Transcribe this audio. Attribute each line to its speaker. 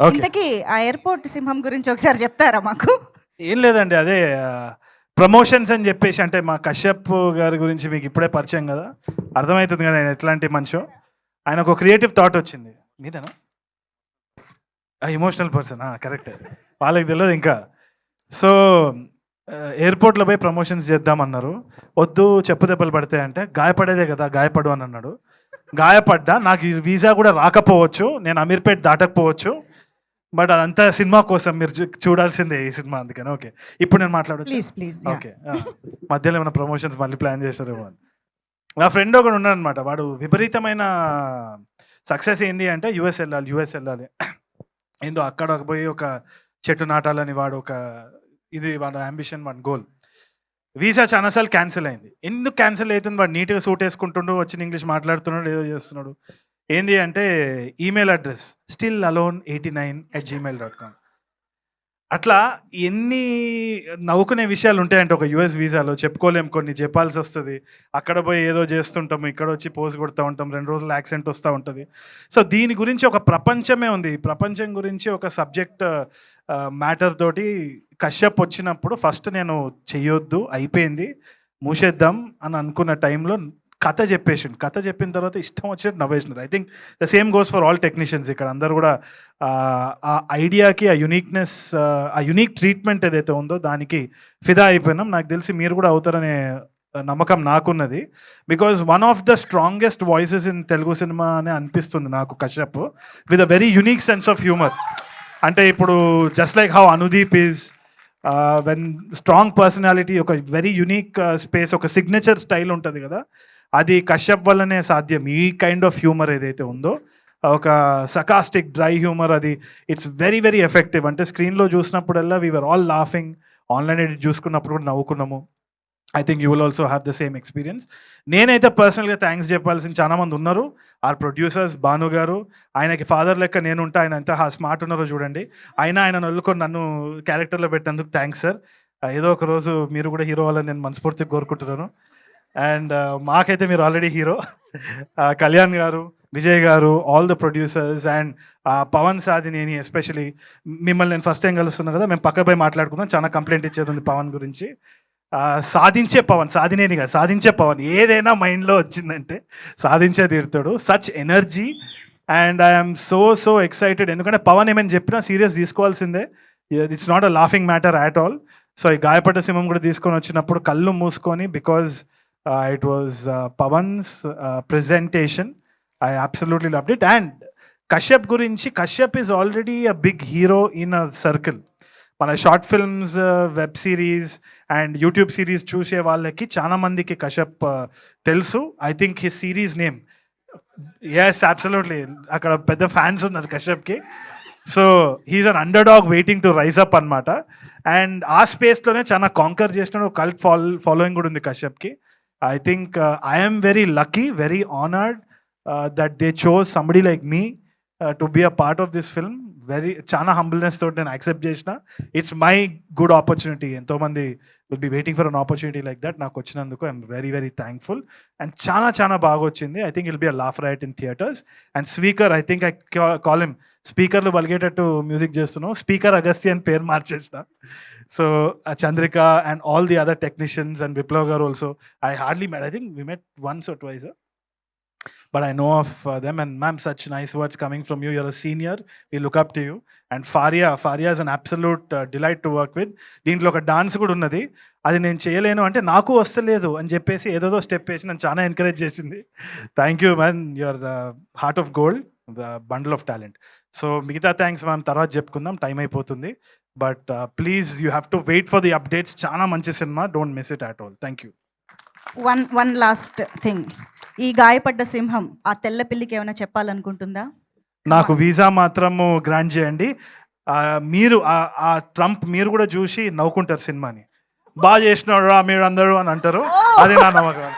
Speaker 1: Okay.
Speaker 2: ఇంతకీ ఆ airport సింహం గురించి ఒకసారి చెప్తారా మాకు?
Speaker 1: ఏం లేదండి, అదే ప్రమోషన్స్ అని చెప్పేసి, అంటే మా కశ్యప్ గారి గురించి మీకు ఇప్పుడే పరిచయం కదా, అర్థమవుతుంది కదా ఆయన ఎట్లాంటి మనిషో. ఆయనకు ఒక క్రియేటివ్ థాట్ వచ్చింది. మీదేనా? Emotional person, correct. వాళ్ళకి తెలియదు ఇంకా. సో ఎయిర్పోర్ట్లో పోయి ప్రమోషన్స్ చేద్దామన్నారు. వద్దు, చెప్పు దెబ్బలు పడతాయి అంటే, గాయపడేదే కదా, గాయపడు అని అన్నాడు. గాయపడ్డా. నాకు ఈ వీసా కూడా రాకపోవచ్చు, నేను అమీర్పేట్ దాటకపోవచ్చు, బట్ అదంతా సినిమా కోసం, మీరు చూడాల్సిందే ఈ సినిమా, అందుకని. ఓకే, ఇప్పుడు నేను మాట్లాడచ్చు.
Speaker 2: Please please.
Speaker 1: ఓకే, మధ్యలో ఏమైనా ప్రమోషన్స్ మళ్ళీ ప్లాన్ చేస్తారేమో అని. నా ఫ్రెండ్ ఒకడు ఉన్నాడు అనమాట, వాడు విపరీతమైన సక్సెస్ ఏంది అంటే యుఎస్ వెళ్ళాలి ఏందో అక్కడ పోయి ఒక చెట్టు నాటాలని వాడు ఒక ఇది వాడు అంబిషన్, వాడి గోల్. వీసా చాలాసార్లు క్యాన్సిల్ అయింది. ఎందుకు క్యాన్సిల్ అవుతుంది? వాడు నీట్గా సూట్ వేసుకుంటుండు, వచ్చిన ఇంగ్లీష్ మాట్లాడుతున్నాడు, ఏదో చేస్తున్నాడు. ఏంది అంటే ఈమెయిల్ అడ్రస్ stillalone89@gmail.com. అట్లా ఎన్ని నవ్వుకునే విషయాలు ఉంటాయంటే ఒక యుఎస్ వీసాలో చెప్పుకోలేం, కొన్ని చెప్పాల్సి వస్తుంది. అక్కడ పోయి ఏదో చేస్తుంటాము, ఇక్కడ వచ్చి పోజ్ కొడుతూ ఉంటాం, 2 రోజులు యాక్సెంట్ వస్తూ ఉంటుంది. సో దీని గురించి ఒక ప్రపంచమే ఉంది. ఈ ప్రపంచం గురించి ఒక సబ్జెక్ట్ మ్యాటర్ తోటి కశ్యప్ వచ్చినప్పుడు ఫస్ట్ నేను చెయ్యొద్దు, అయిపోయింది, మూసేద్దాం అని అనుకున్న టైంలో కథ చెప్పేసిండు. కథ చెప్పిన తర్వాత ఇష్టం వచ్చినట్టు నవ్వేసినారు. I think the same goes for all technicians. ఇక్కడ అందరూ కూడా ఆ ఐడియాకి, ఆ యునిక్నెస్, ఆ యునిక్ ట్రీట్మెంట్ ఏదైతే ఉందో దానికి ఫిదా అయిపోయినాం. నాకు తెలిసి మీరు కూడా అవుతారనే నమ్మకం నాకున్నది. Because one of the strongest voices in Telugu cinema అని అనిపిస్తుంది నాకు Kashyap, with a very unique sense of humour. అంటే ఇప్పుడు just like how Anudeep is when strong personality, ఒక వెరీ యునిక్ స్పేస్, ఒక సిగ్నేచర్ స్టైల్ ఉంటుంది కదా, అది కశ్యప్ వల్లనే సాధ్యం. ఈ కైండ్ ఆఫ్ హ్యూమర్ ఏదైతే ఉందో, ఒక సకాస్టిక్ డ్రై హ్యూమర్, అది ఇట్స్ వెరీ వెరీ ఎఫెక్టివ్. అంటే స్క్రీన్లో చూసినప్పుడల్లా we're all laughing, online edit చూసుకున్నప్పుడు కూడా నవ్వుకున్నాము. I think you will also have the same experience. నేనైతే పర్సనల్గా థ్యాంక్స్ చెప్పాల్సిన చాలామంది ఉన్నారు. ఆర్ ప్రొడ్యూసర్స్, భాను గారు, ఆయనకి ఫాదర్ లెక్క నేను ఉంటా, ఆయన ఎంత స్మార్ట్ ఉన్నారో చూడండి. ఆయన నల్లుకొని నన్ను క్యారెక్టర్లో పెట్టినందుకు థ్యాంక్స్ సార్. ఏదో ఒక రోజు మీరు కూడా హీరో అవ్వాలని నేను మనస్ఫూర్తిగా కోరుకుంటున్నాను. అండ్ మాకైతే మీరు already hero. Kalyan garu, Vijay garu, all the producers, and Pawan Sadhineni especially. మిమ్మల్ని నేను ఫస్ట్ టైం కలుస్తున్నాను కదా, మేము పక్క పోయి మాట్లాడుకుందాం, చాలా కంప్లైంట్ ఇచ్చేది ఉంది పవన్ గురించి. సాధించే పవన్, సాధినేని కాదు, సాధించే పవన్. ఏదైనా మైండ్లో వచ్చిందంటే సాధించే తీరుతాడు. Such energy, and I'm so excited. ఎందుకంటే పవన్ ఏమైనా చెప్పినా సీరియస్ తీసుకోవాల్సిందే. It's not a laughing matter at all. So ఈ గాయపడ్డ సింహం కూడా తీసుకొని వచ్చినప్పుడు కళ్ళు మూసుకొని, because it was Pawan's presentation. I absolutely loved it. And Kashyap gurinchi, Kashyap is already a big hero in a circle. మన short films, web series and YouTube series చూసే వాళ్ళకి చాలా మందికి కశ్యప్ తెలుసు. I think his series name, yes absolutely, అక్కడ పెద్ద fans ఉన్నారు కశ్యప్కి. So he's an underdog waiting to rise up అనమాట. అండ్ ఆ స్పేస్లోనే చాలా కాంకర్ చేసిన కల్ట్ ఫాలోయింగ్ కూడా ఉంది కశ్యప్కి. I think I am very lucky, very honored that they chose somebody like me to be a part of this film. Very chana humbleness tho nenu accept chesina. It's my good opportunity. Ento mandi will be waiting for an opportunity like that. Naaku vachinanduku I'm very very thankful. And chana baga vachindi. I think it'll be a laugh riot in theaters. And speaker, I think I call him speaker lo balgetattu music chestunnam. Speaker Agastya అని పేరు మార్చేస్తా. So Chandrika and all the other technicians and Viplav garu also, I hardly met. I think we met once or twice, but I know of them. And ma'am, such nice words coming from you. You're a senior, we look up to you. And Faria is an absolute delight to work with. దీంట్లో ఒక dance కూడా ఉన్నది, అది నేను చేయలేను అంటే నాకు వస్తలేదు అని చెప్పేసి ఏదో స్టెప్ వేసి నన్ను చాలా ఎంకరేజ్ చేసింది. Thank you man, your heart of gold, bundle of talent. So మిగతా థ్యాంక్స్ మనం తర్వాత చెప్పుకుందాం, టైం అయిపోతుంది. But please you have to wait for the updates. చాలా మంచి cinema, don't miss it at all. Thank you.
Speaker 2: One last thing, ఈ గాయపడ్డ సింహం ఆ తెల్ల పిల్లికి ఏమైనా చెప్పాలనుకుంటుందా?
Speaker 1: నాకు వీసా మాత్రము గ్రాంట్ చేయండి. మీరు ఆ ట్రంప్ మీరు కూడా చూసి నవ్వుకుంటారు సినిమాని, బాగా చేసినాడు మీరు అందరూ అని అంటారు. అదే నా నమ్మకం.